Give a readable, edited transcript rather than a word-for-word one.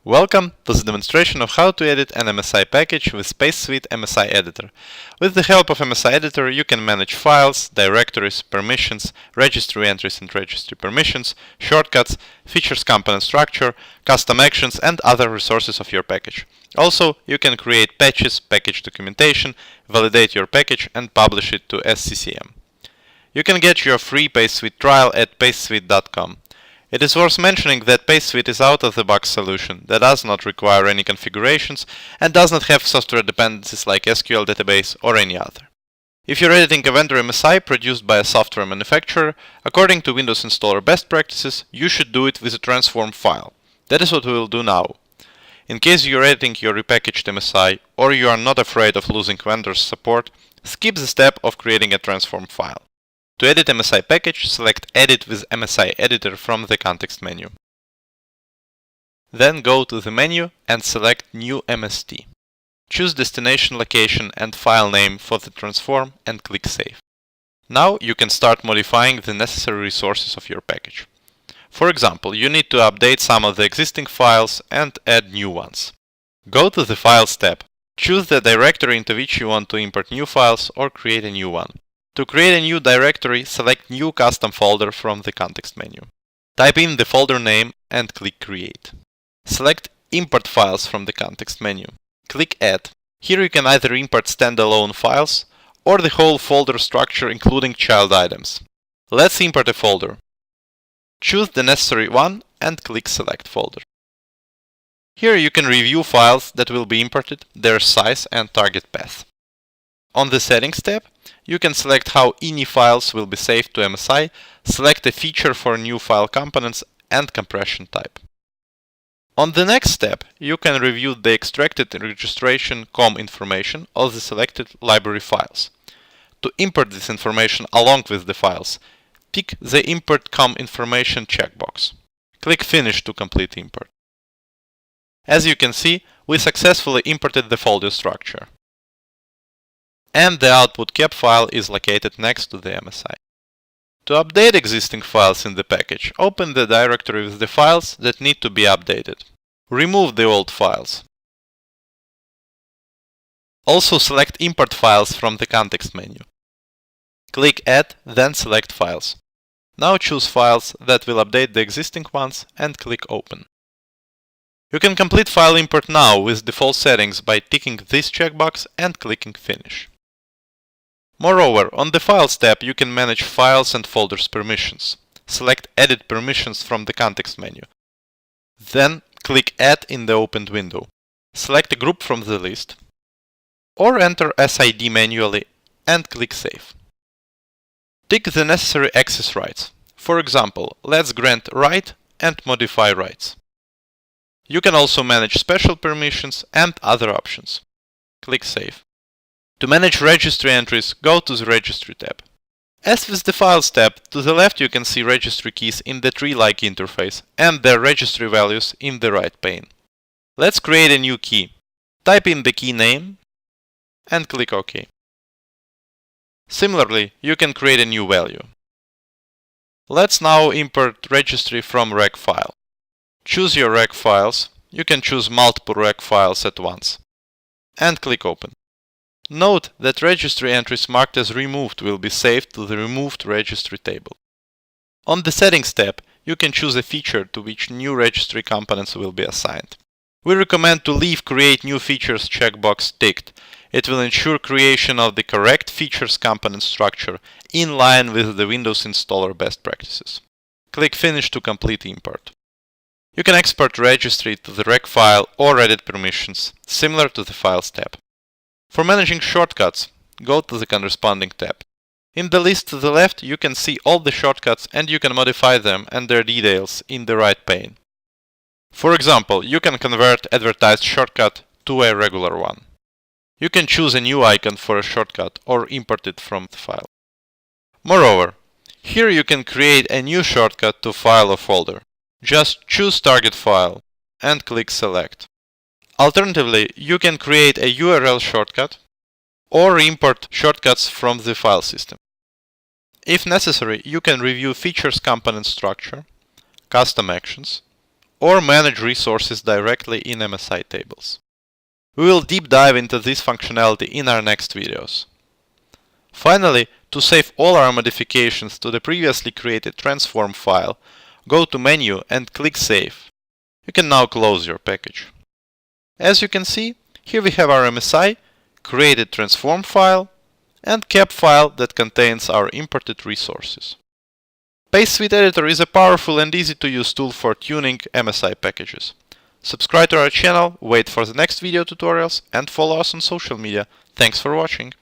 Welcome to the demonstration of how to edit an MSI package with SpaceSuite MSI Editor. With the help of MSI Editor, you can manage files, directories, permissions, registry entries and registry permissions, shortcuts, features component structure, custom actions, and other resources of your package. Also, you can create patches, package documentation, validate your package, and publish it to SCCM. You can get your free PageSuite trial at pagesuite.com. It is worth mentioning that PageSuite is out-of-the-box solution that does not require any configurations and does not have software dependencies like SQL database or any other. If you're editing a vendor MSI produced by a software manufacturer, according to Windows installer best practices, you should do it with a transform file. That is what we will do now. In case you're editing your repackaged MSI or you are not afraid of losing vendor's support, skip the step of creating a transform file. To edit MSI package, select Edit with MSI Editor from the context menu. Then go to the menu and select New MST. Choose destination location and file name for the transform and click Save. Now you can start modifying the necessary resources of your package. For example, you need to update some of the existing files and add new ones. Go to the Files tab. Choose the directory into which you want to import new files or create a new one. To create a new directory, select New Custom Folder from the context menu. Type in the folder name and click Create. Select Import Files from the context menu. Click Add. Here you can either import standalone files or the whole folder structure including child items. Let's import a folder. Choose the necessary one and click Select Folder. Here you can review files that will be imported, their size and target path. On the Settings tab, you can select how ini files will be saved to MSI, select a feature for new file components and compression type. On the next step, you can review the extracted registration COM information of the selected library files. To import this information along with the files, tick the Import COM information checkbox. Click Finish to complete import. As you can see, we successfully imported the folder structure. And the output cap file is located next to the MSI. To update existing files in the package, open the directory with the files that need to be updated. Remove the old files. Also select Import Files from the context menu. Click Add, then select Files. Now choose files that will update the existing ones and click Open. You can complete file import now with default settings by ticking this checkbox and clicking Finish. Moreover, on the Files tab you can manage files and folders permissions. Select Edit Permissions from the context menu. Then click Add in the opened window. Select a group from the list. Or enter SID manually and click Save. Tick the necessary access rights. For example, let's grant write and modify rights. You can also manage special permissions and other options. Click Save. To manage registry entries, go to the Registry tab. As with the Files tab, to the left you can see registry keys in the tree-like interface and their registry values in the right pane. Let's create a new key. Type in the key name and click OK. Similarly, you can create a new value. Let's now import registry from reg file. Choose your reg files. You can choose multiple reg files at once. And click Open. Note that registry entries marked as removed will be saved to the removed registry table. On the Settings tab, you can choose a feature to which new registry components will be assigned. We recommend to leave Create New Features checkbox ticked. It will ensure creation of the correct features component structure in line with the Windows installer best practices. Click Finish to complete import. You can export registry to the reg file or edit permissions, similar to the Files tab. For managing shortcuts, go to the corresponding tab. In the list to the left, you can see all the shortcuts and you can modify them and their details in the right pane. For example, you can convert advertised shortcut to a regular one. You can choose a new icon for a shortcut or import it from the file. Moreover, here you can create a new shortcut to file or folder. Just choose Target File and click Select. Alternatively, you can create a URL shortcut or import shortcuts from the file system. If necessary, you can review features component structure, custom actions, or manage resources directly in MSI tables. We will deep dive into this functionality in our next videos. Finally, to save all our modifications to the previously created transform file, go to Menu and click Save. You can now close your package. As you can see, here we have our MSI, created transform file, and cap file that contains our imported resources. PasteSuite Editor is a powerful and easy to use tool for tuning MSI packages. Subscribe to our channel, wait for the next video tutorials, and follow us on social media. Thanks for watching.